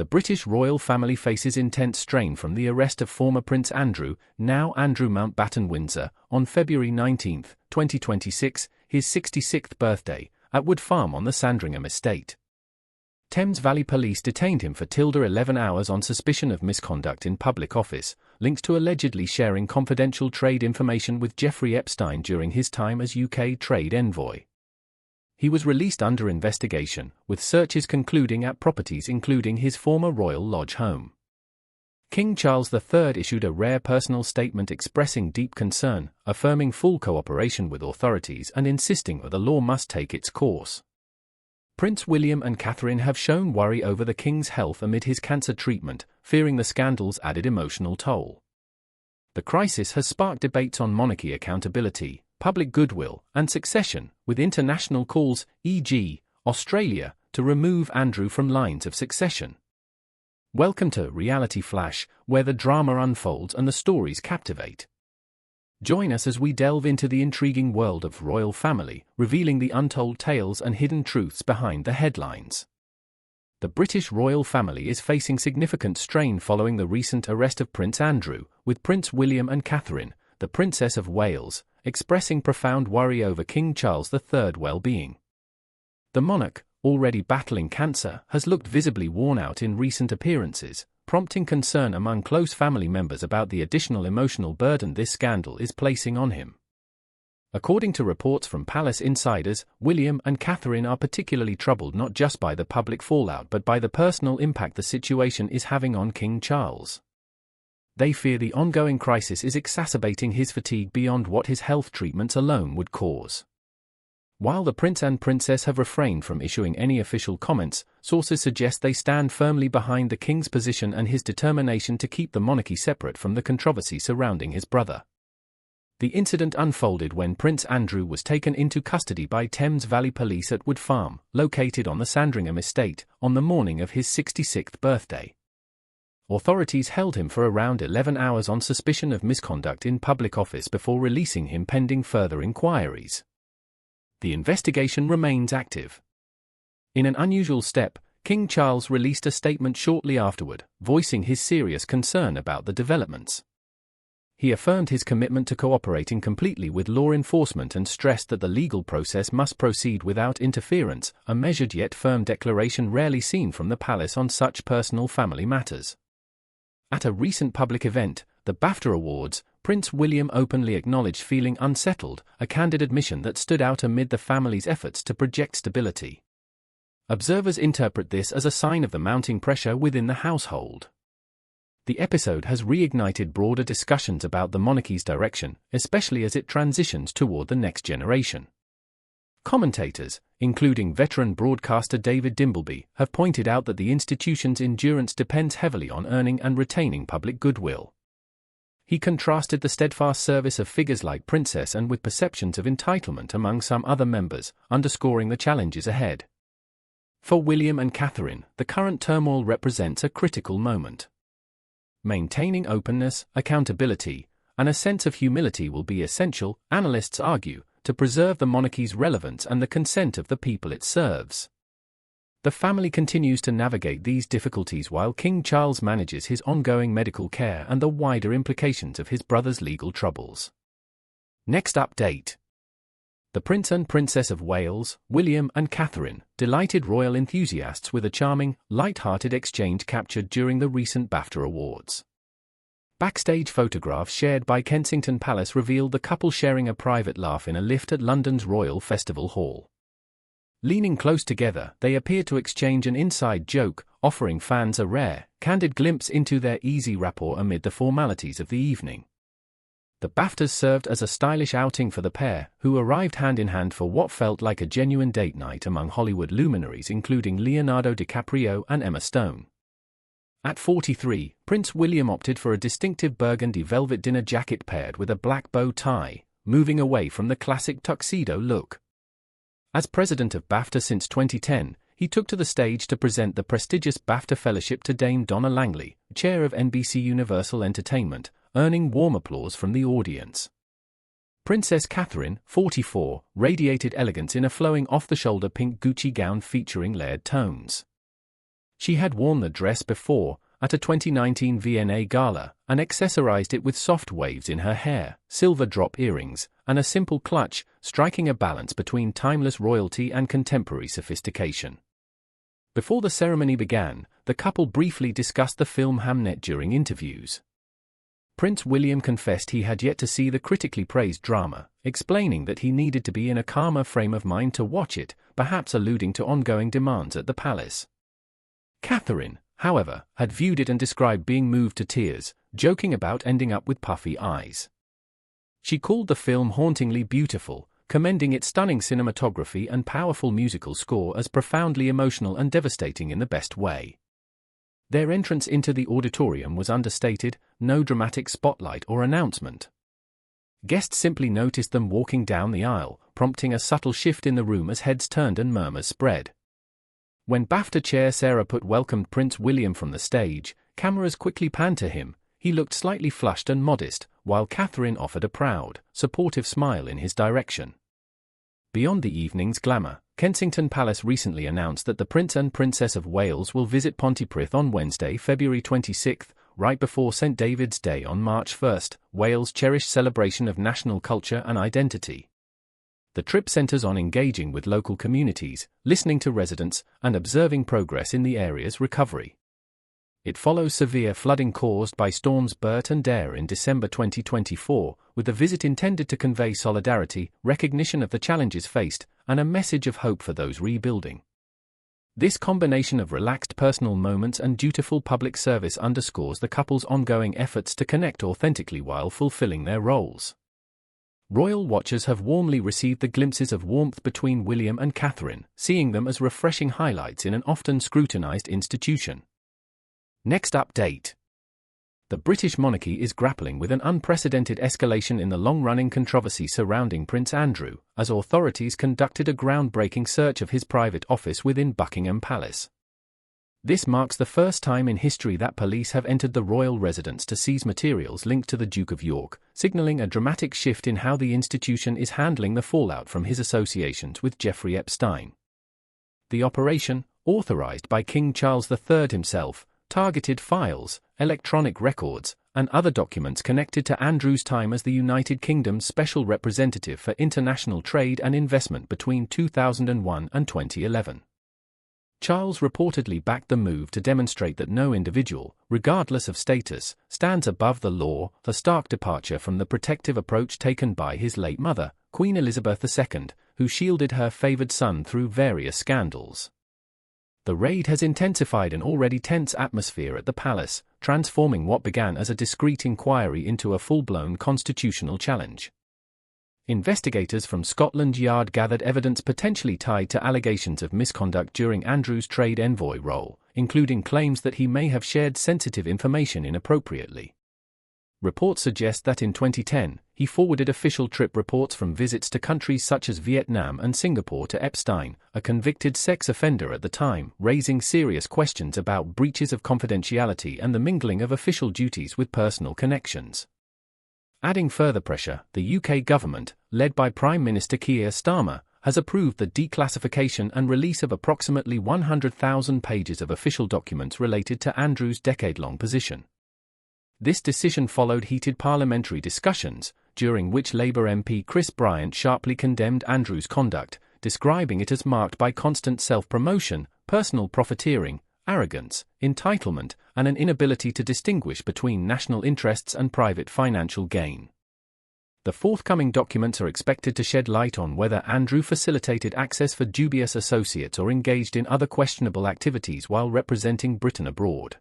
The British royal family faces intense strain from the arrest of former Prince Andrew, now Andrew Mountbatten Windsor, on February 19, 2026, his 66th birthday, at Wood Farm on the Sandringham estate. Thames Valley Police detained him for 11 hours on suspicion of misconduct in public office, linked to allegedly sharing confidential trade information with Jeffrey Epstein during his time as UK trade envoy. He was released under investigation, with searches concluding at properties including his former Royal Lodge home. King Charles III issued a rare personal statement expressing deep concern, affirming full cooperation with authorities and insisting that the law must take its course. Prince William and Catherine have shown worry over the King's health amid his cancer treatment, fearing the scandal's added emotional toll. The crisis has sparked debates on monarchy accountability, public goodwill, and succession, with international calls, e.g., Australia, to remove Andrew from lines of succession. Welcome to Reality Flash, where the drama unfolds and the stories captivate. Join us as we delve into the intriguing world of royal family, revealing the untold tales and hidden truths behind the headlines. The British royal family is facing significant strain following the recent arrest of Prince Andrew, with Prince William and Catherine, the Princess of Wales, expressing profound worry over King Charles III's well-being. The monarch, already battling cancer, has looked visibly worn out in recent appearances, prompting concern among close family members about the additional emotional burden this scandal is placing on him. According to reports from palace insiders, William and Catherine are particularly troubled not just by the public fallout but by the personal impact the situation is having on King Charles. They fear the ongoing crisis is exacerbating his fatigue beyond what his health treatments alone would cause. While the Prince and Princess have refrained from issuing any official comments, sources suggest they stand firmly behind the King's position and his determination to keep the monarchy separate from the controversy surrounding his brother. The incident unfolded when Prince Andrew was taken into custody by Thames Valley Police at Wood Farm, located on the Sandringham estate, on the morning of his 66th birthday. Authorities held him for around 11 hours on suspicion of misconduct in public office before releasing him pending further inquiries. The investigation remains active. In an unusual step, King Charles released a statement shortly afterward, voicing his serious concern about the developments. He affirmed his commitment to cooperating completely with law enforcement and stressed that the legal process must proceed without interference, a measured yet firm declaration rarely seen from the palace on such personal family matters. At a recent public event, the BAFTA Awards, Prince William openly acknowledged feeling unsettled, a candid admission that stood out amid the family's efforts to project stability. Observers interpret this as a sign of the mounting pressure within the household. The episode has reignited broader discussions about the monarchy's direction, especially as it transitions toward the next generation. Commentators, including veteran broadcaster David Dimbleby, have pointed out that the institution's endurance depends heavily on earning and retaining public goodwill. He contrasted the steadfast service of figures like Princess Anne with perceptions of entitlement among some other members, underscoring the challenges ahead. For William and Catherine, the current turmoil represents a critical moment. Maintaining openness, accountability, and a sense of humility will be essential, analysts argue, to preserve the monarchy's relevance and the consent of the people it serves. The family continues to navigate these difficulties while King Charles manages his ongoing medical care and the wider implications of his brother's legal troubles. Next update. The Prince and Princess of Wales, William and Catherine, delighted royal enthusiasts with a charming, light-hearted exchange captured during the recent BAFTA Awards. Backstage photographs shared by Kensington Palace revealed the couple sharing a private laugh in a lift at London's Royal Festival Hall. Leaning close together, they appeared to exchange an inside joke, offering fans a rare, candid glimpse into their easy rapport amid the formalities of the evening. The BAFTAs served as a stylish outing for the pair, who arrived hand-in-hand for what felt like a genuine date night among Hollywood luminaries including Leonardo DiCaprio and Emma Stone. At 43, Prince William opted for a distinctive burgundy velvet dinner jacket paired with a black bow tie, moving away from the classic tuxedo look. As president of BAFTA since 2010, he took to the stage to present the prestigious BAFTA Fellowship to Dame Donna Langley, chair of NBC Universal Entertainment, earning warm applause from the audience. Princess Catherine, 44, radiated elegance in a flowing off-the-shoulder pink Gucci gown featuring layered tones. She had worn the dress before, at a 2019 V&A gala, and accessorized it with soft waves in her hair, silver drop earrings, and a simple clutch, striking a balance between timeless royalty and contemporary sophistication. Before the ceremony began, the couple briefly discussed the film Hamnet during interviews. Prince William confessed he had yet to see the critically praised drama, explaining that he needed to be in a calmer frame of mind to watch it, perhaps alluding to ongoing demands at the palace. Catherine, however, had viewed it and described being moved to tears, joking about ending up with puffy eyes. She called the film hauntingly beautiful, commending its stunning cinematography and powerful musical score as profoundly emotional and devastating in the best way. Their entrance into the auditorium was understated, no dramatic spotlight or announcement. Guests simply noticed them walking down the aisle, prompting a subtle shift in the room as heads turned and murmurs spread. When BAFTA chair Sarah Putt welcomed Prince William from the stage, cameras quickly panned to him. He looked slightly flushed and modest, while Catherine offered a proud, supportive smile in his direction. Beyond the evening's glamour, Kensington Palace recently announced that the Prince and Princess of Wales will visit Pontypridd on Wednesday, February 26, right before St. David's Day on March 1, Wales' cherished celebration of national culture and identity. The trip centres on engaging with local communities, listening to residents, and observing progress in the area's recovery. It follows severe flooding caused by storms Bert and Dare in December 2024, with the visit intended to convey solidarity, recognition of the challenges faced, and a message of hope for those rebuilding. This combination of relaxed personal moments and dutiful public service underscores the couple's ongoing efforts to connect authentically while fulfilling their roles. Royal watchers have warmly received the glimpses of warmth between William and Catherine, seeing them as refreshing highlights in an often scrutinized institution. Next update. The British monarchy is grappling with an unprecedented escalation in the long-running controversy surrounding Prince Andrew, as authorities conducted a groundbreaking search of his private office within Buckingham Palace. This marks the first time in history that police have entered the royal residence to seize materials linked to the Duke of York, signaling a dramatic shift in how the institution is handling the fallout from his associations with Jeffrey Epstein. The operation, authorized by King Charles III himself, targeted files, electronic records, and other documents connected to Andrew's time as the United Kingdom's Special Representative for International Trade and Investment between 2001 and 2011. Charles reportedly backed the move to demonstrate that no individual, regardless of status, stands above the law, a stark departure from the protective approach taken by his late mother, Queen Elizabeth II, who shielded her favored son through various scandals. The raid has intensified an already tense atmosphere at the palace, transforming what began as a discreet inquiry into a full-blown constitutional challenge. Investigators from Scotland Yard gathered evidence potentially tied to allegations of misconduct during Andrew's trade envoy role, including claims that he may have shared sensitive information inappropriately. Reports suggest that in 2010, he forwarded official trip reports from visits to countries such as Vietnam and Singapore to Epstein, a convicted sex offender at the time, raising serious questions about breaches of confidentiality and the mingling of official duties with personal connections. Adding further pressure, the UK government, led by Prime Minister Keir Starmer, has approved the declassification and release of approximately 100,000 pages of official documents related to Andrew's decade-long position. This decision followed heated parliamentary discussions, during which Labour MP Chris Bryant sharply condemned Andrew's conduct, describing it as marked by constant self-promotion, personal profiteering, arrogance, entitlement, and an inability to distinguish between national interests and private financial gain. The forthcoming documents are expected to shed light on whether Andrew facilitated access for dubious associates or engaged in other questionable activities while representing Britain abroad.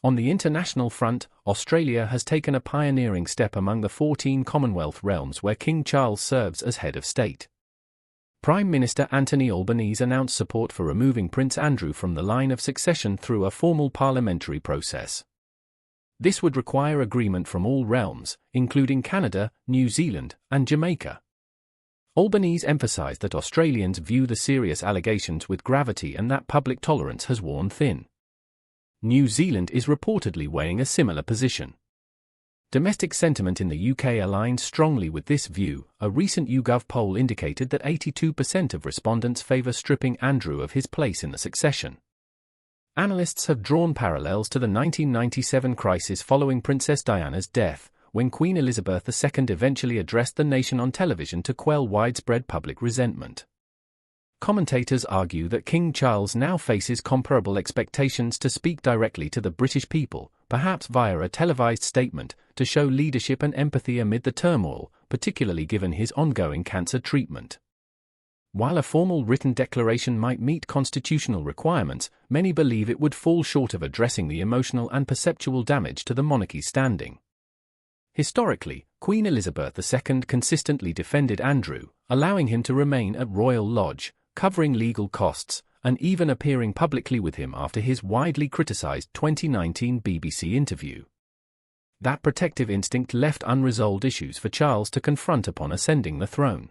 On the international front, Australia has taken a pioneering step among the 14 Commonwealth realms where King Charles serves as head of state. Prime Minister Anthony Albanese announced support for removing Prince Andrew from the line of succession through a formal parliamentary process. This would require agreement from all realms, including Canada, New Zealand, and Jamaica. Albanese emphasised that Australians view the serious allegations with gravity and that public tolerance has worn thin. New Zealand is reportedly weighing a similar position. Domestic sentiment in the UK aligns strongly with this view. A recent YouGov poll indicated that 82% of respondents favour stripping Andrew of his place in the succession. Analysts have drawn parallels to the 1997 crisis following Princess Diana's death, when Queen Elizabeth II eventually addressed the nation on television to quell widespread public resentment. Commentators argue that King Charles now faces comparable expectations to speak directly to the British people, perhaps via a televised statement, to show leadership and empathy amid the turmoil, particularly given his ongoing cancer treatment. While a formal written declaration might meet constitutional requirements, many believe it would fall short of addressing the emotional and perceptual damage to the monarchy's standing. Historically, Queen Elizabeth II consistently defended Andrew, allowing him to remain at Royal Lodge, covering legal costs, and even appearing publicly with him after his widely criticised 2019 BBC interview. That protective instinct left unresolved issues for Charles to confront upon ascending the throne.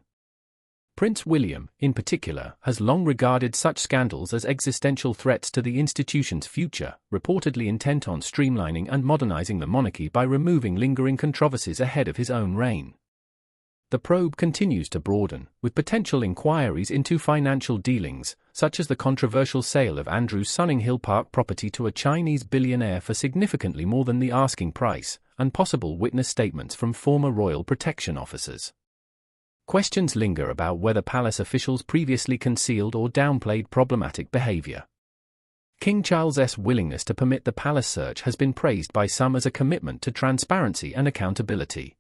Prince William, in particular, has long regarded such scandals as existential threats to the institution's future, reportedly intent on streamlining and modernizing the monarchy by removing lingering controversies ahead of his own reign. The probe continues to broaden, with potential inquiries into financial dealings, such as the controversial sale of Andrew's Sunning Hill Park property to a Chinese billionaire for significantly more than the asking price, and possible witness statements from former royal protection officers. Questions linger about whether palace officials previously concealed or downplayed problematic behavior. King Charles's willingness to permit the palace search has been praised by some as a commitment to transparency and accountability.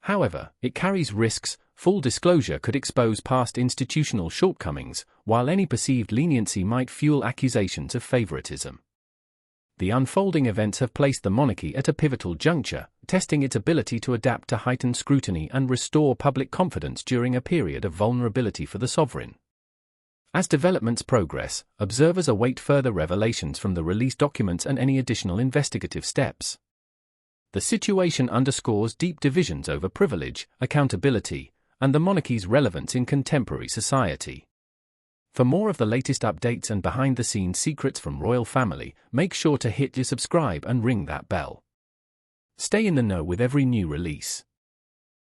However, it carries risks. Full disclosure could expose past institutional shortcomings, while any perceived leniency might fuel accusations of favoritism. The unfolding events have placed the monarchy at a pivotal juncture, testing its ability to adapt to heightened scrutiny and restore public confidence during a period of vulnerability for the sovereign. As developments progress, observers await further revelations from the released documents and any additional investigative steps. The situation underscores deep divisions over privilege, accountability, and the monarchy's relevance in contemporary society. For more of the latest updates and behind-the-scenes secrets from royal family, make sure to hit your subscribe and ring that bell. Stay in the know with every new release.